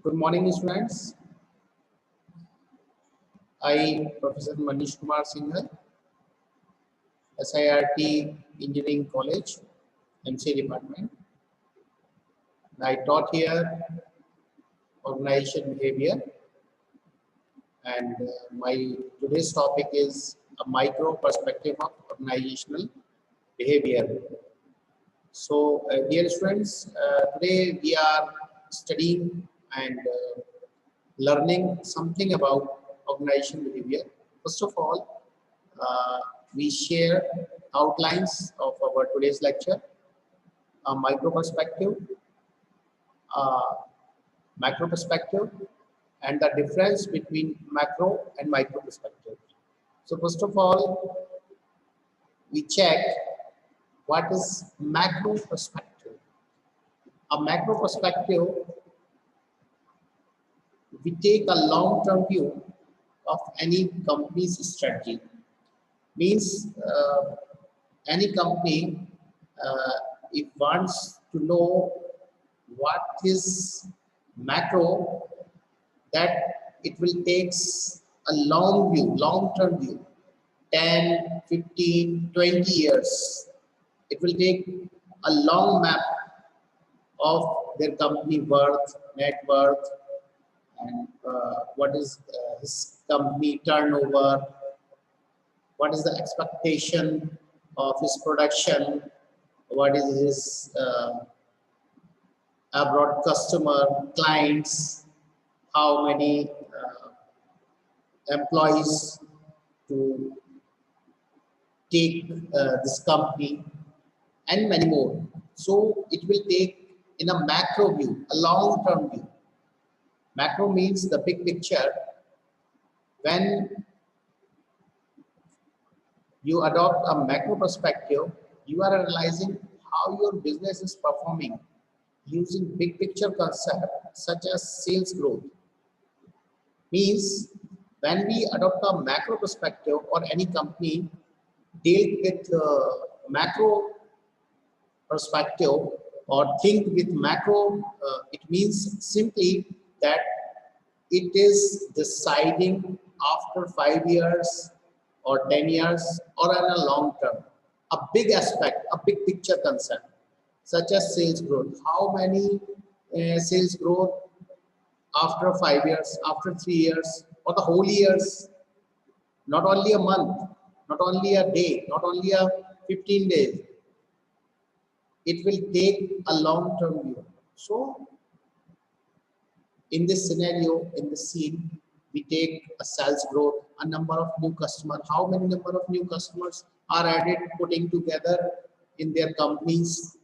Good morning, students. I, Professor Manish Kumar Singhal, SIRT Engineering College, MC Department. I taught here organization behavior, and my today's topic is a micro perspective of organizational behavior. So, dear students, today we are studying and learning something about organization behavior. First of all, we share outlines of our today's lecture, a micro perspective, uh, macro perspective, and the difference between macro and micro perspective. So first of all, we check what is macro perspective. A macro perspective, we take a long-term view of any company's strategy. Means any company, if wants to know what is macro, that it will take a long view, long-term view, 10, 15, 20 years. It will take a long map of their company worth, net worth, and what is his company turnover, what is the expectation of his production, what is his abroad customer, clients, how many employees to take this company, and many more. So it will take in a macro view, a long-term view. Macro means the big picture. When you adopt a macro perspective, you are analyzing how your business is performing using big picture concept such as sales growth. Means when we adopt a macro perspective or any company deal with macro perspective or think with macro, it means simply that it is deciding after 5 years or 10 years or in a long term, a big aspect, a big picture concept such as sales growth. How many sales growth after 5 years, after 3 years, or the whole years, not only a month, not only a day, not only a 15 days. It will take a long-term view. So, in this scenario, in this scene, we take a sales growth, a number of new customers, how many number of new customers are added, putting together in their companies,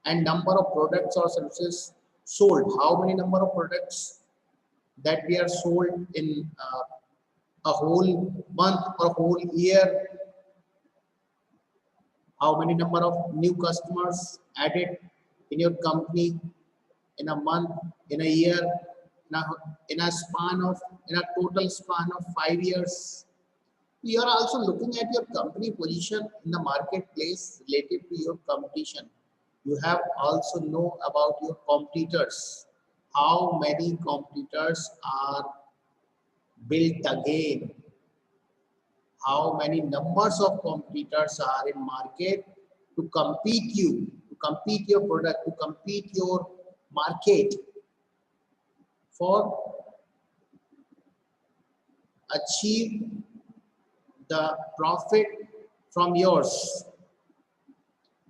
and number of products or services sold, how many number of products that we are sold in a whole month or whole year, how many number of new customers added in your company in a month, in a year, in a span of, in a total span of 5 years. You are also looking at your company position in the marketplace related to your competition. You have also know about your competitors. How many competitors are built again? How many numbers of competitors are in market to compete you, to compete your product, to compete your market for achieve the profit from yours.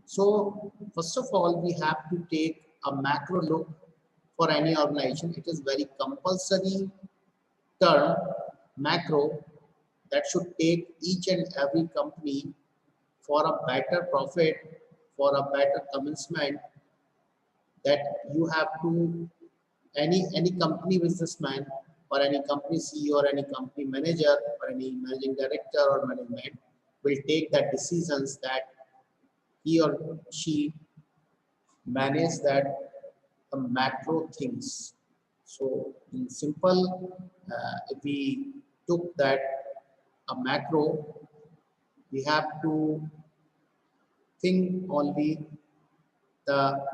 So first of all, we have to take a macro look for any organization. It is very compulsory term, macro, that should take each and every company for a better profit, for a better commencement, that you have to, any company businessman or any company CEO or any company manager or any managing director or management will take that decisions that he or she manage that macro things. So in simple, if we took that a macro, we have to think only the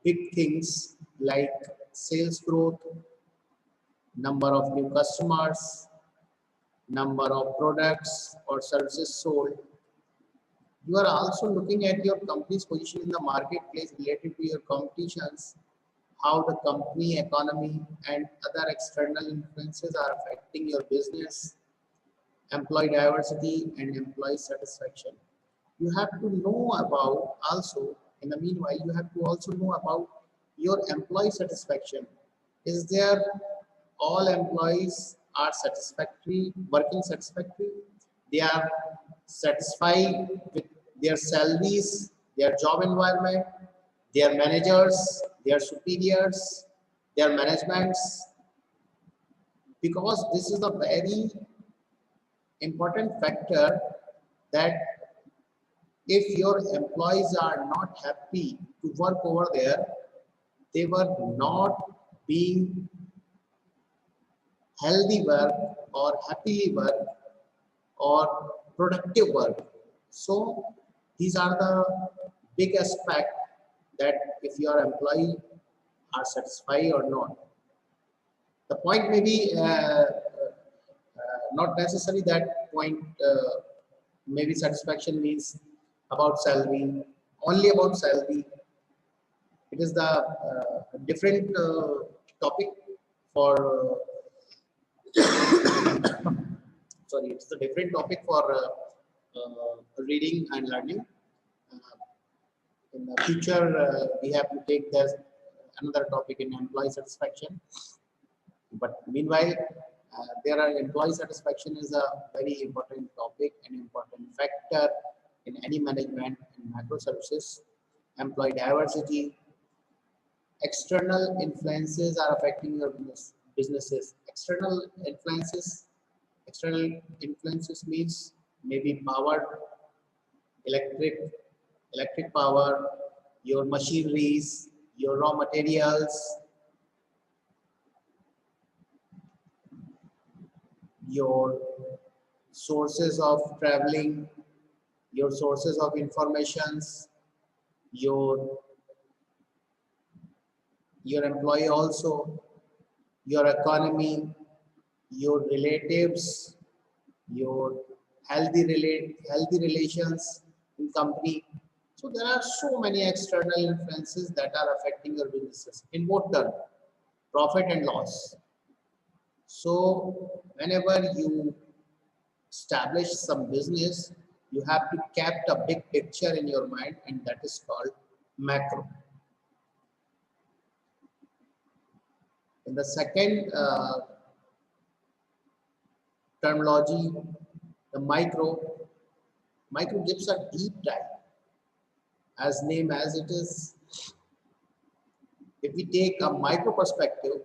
big things like sales growth, number of new customers, number of products or services sold. You are also looking at your company's position in the marketplace related to your competitions, how the company economy and other external influences are affecting your business, employee diversity and employee satisfaction. You have to know about also, in the meanwhile, you have to also know about your employee satisfaction. Is there all employees are satisfactory, working satisfactory? They are satisfied with their salaries, their job environment, their managers, their superiors, their managements, because this is a very important factor that if your employees are not happy to work over there, they were not being healthy work or happily work or productive work. So these are the big aspect that if your employee are satisfied or not. The point may be not necessarily that point. Maybe satisfaction means about salary, only about salary. It is the different topic for sorry, it's the different topic for reading and learning. Uh, in the future, we have to take this another topic in employee satisfaction. But meanwhile, there are employee satisfaction is a very important topic and important factor in any management and microservices. Employee diversity, external influences are affecting your businesses. External influences means maybe power, electric, electric power, your machineries, your raw materials, your sources of traveling, your sources of informations, your your employee also, your economy, your relatives, your healthy relations in company. So there are so many external influences that are affecting your businesses in both terms, profit and loss. So whenever you establish some business, you have to keep a big picture in your mind, and that is called macro. In the second terminology, the micro gives a deep dive. As name as it is, if we take a micro perspective,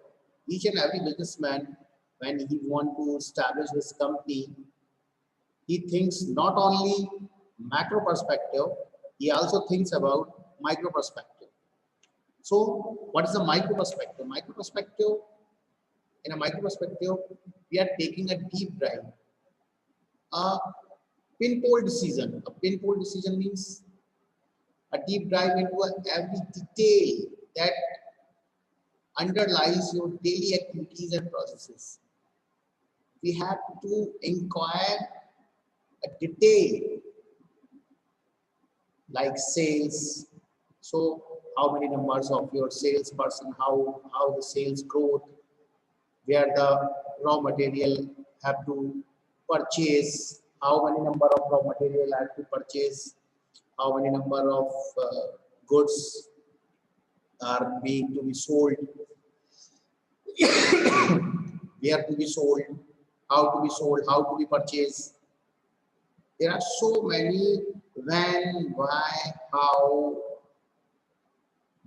each and every businessman, when he want to establish his company, he thinks not only macro perspective, he also thinks about micro perspective. So what is a micro perspective? In a micro perspective, we are taking a deep dive. A pinpoint decision. A pinpoint decision means a deep dive into every detail that underlies your daily activities and processes. We have to inquire a detail like sales. So how many numbers of your salesperson, how the sales growth, where the raw material have to purchase, how many number of raw material have to purchase, how many number of goods are being to be sold, where to be sold, how to be purchased. There are so many when, why, how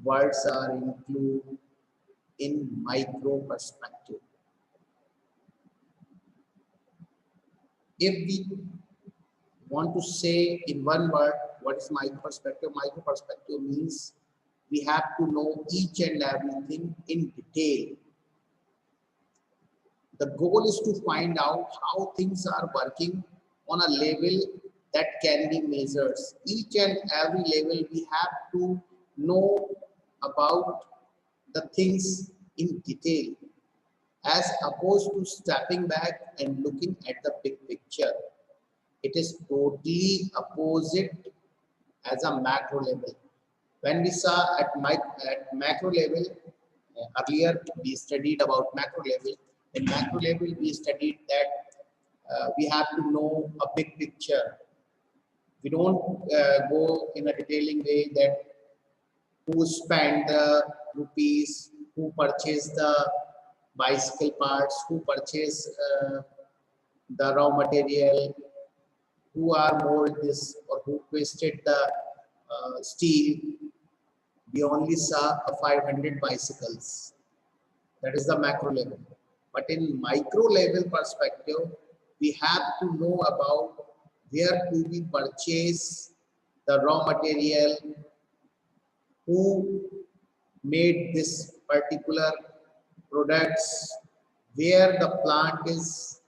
words are included in micro perspective. If we want to say in one word what is micro perspective means we have to know each and everything in detail. The goal is to find out how things are working on a level that can be measured. Each and every level we have to know about the things in detail. as opposed to stepping back and looking at the big picture. It is totally opposite as a macro level. When we saw at macro level, earlier we studied about macro level. In macro level, we studied that we have to know a big picture. We don't go in a detailing way that who spent the rupees, who purchased the bicycle parts, who purchased the raw material, who are mold this or who twisted the steel. We only saw 500 bicycles. That is the macro level. But in micro level perspective, we have to know about where do we purchase the raw material, who made this particular products, where the plant is,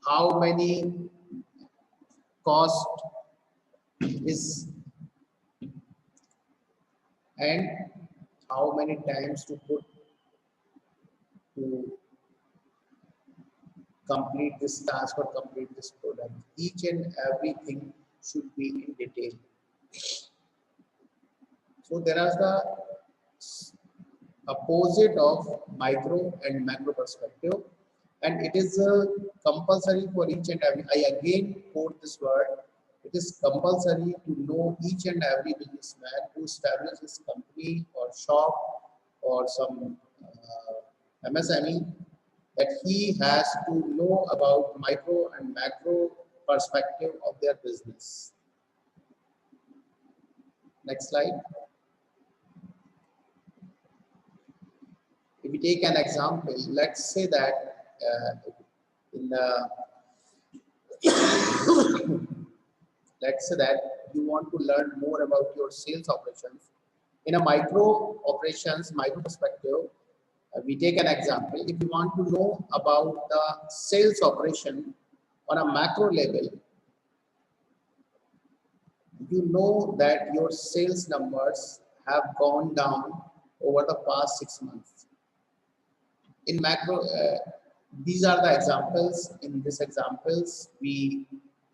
how many cost is, and how many times to put to complete this task or complete this product. Each and everything should be in detail. So there are the opposite of micro and macro perspective, and it is compulsory for each and every. I again quote this word. It is compulsory to know each and every businessman who establishes company or shop or some MSME that he has to know about micro and macro perspective of their business. Next slide. If we take an example, let's say that in the let's say that you want to learn more about your sales operations in a micro operations, micro perspective. We take an example. If you want to know about the sales operation on a macro level, you know that your sales numbers have gone down over the past 6 months. In macro, these are the examples. In these examples, we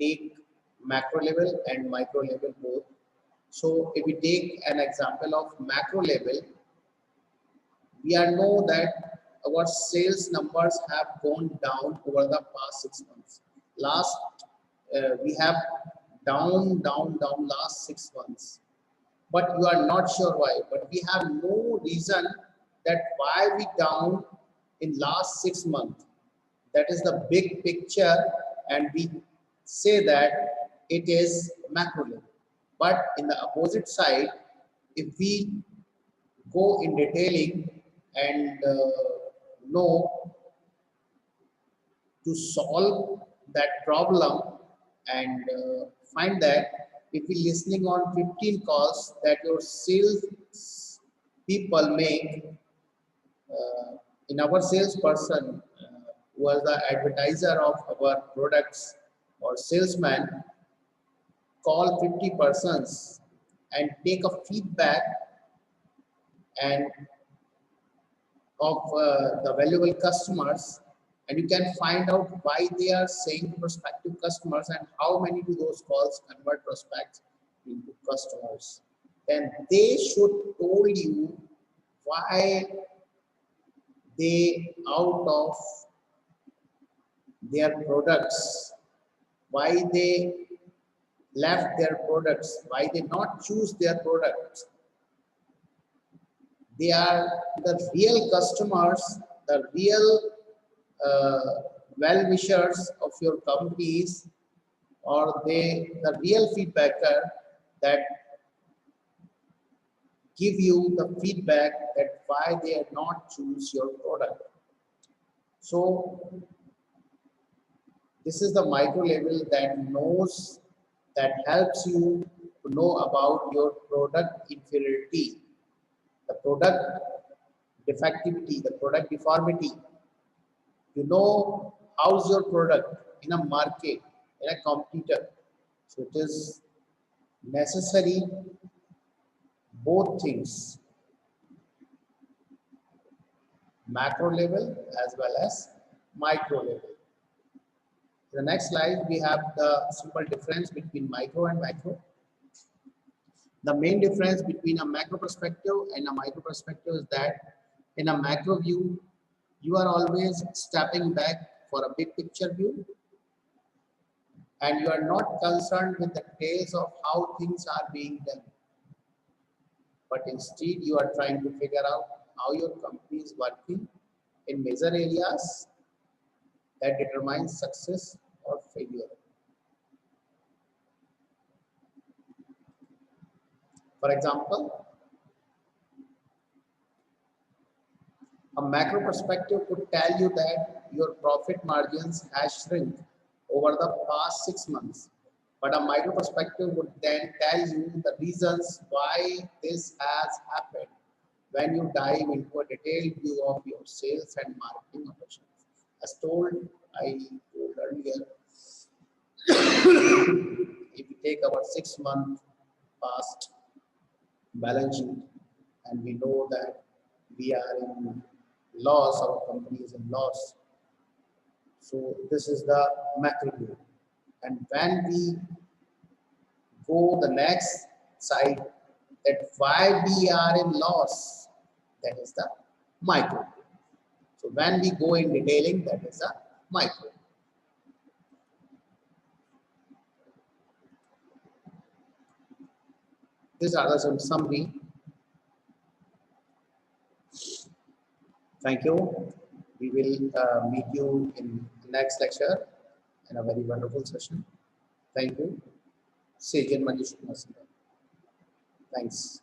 take macro level and micro level both. So if we take an example of macro level, we are know that our sales numbers have gone down over the past 6 months. Last, we have down last 6 months, but you are not sure why. But we have no reason that why we down in last 6 months. That is the big picture, and we say that it is macro level. But in the opposite side, if we go in detailing and know to solve that problem and find that if we listening on 15 calls that your sales people make, in our salesperson was the advertiser of our products or salesman call 50 persons and take a feedback and of the valuable customers, and you can find out why they are saying to prospective customers and how many do those calls convert prospects into customers. Then they should told you why they out of their products, why they left their products, why they not choose their products. They are the real customers, the real well-wishers of your companies, or they the real feedbacker that give you the feedback that why they are not choose your product. So this is the micro level that knows, that helps you to know about your product inferiority, the product defectivity, the product deformity. You know how's your product in a market, in a competitor. So it is necessary both things. macro level as well as micro level. The next slide, we have the simple difference between micro and macro. The main difference between a macro perspective and a micro perspective is that in a macro view, you are always stepping back for a big picture view, and you are not concerned with the details of how things are being done. But instead, you are trying to figure out how your company is working in major areas that determine success or failure. For example, a macro perspective could tell you that your profit margins has shrunk over the past 6 months. But a micro perspective would then tell you the reasons why this has happened when you dive into a detailed view of your sales and marketing operations. As I told earlier, if we take our 6 month past balance sheet and we know that we are in loss, our company is in loss. So this is the macro view. And when we go the next side, that why we are in loss, that is the micro. So when we go in detailing, that is the micro. These are the some summary. Thank you. We will meet you in the next lecture in a very wonderful session. Thank you. Sajan Manish. Thanks.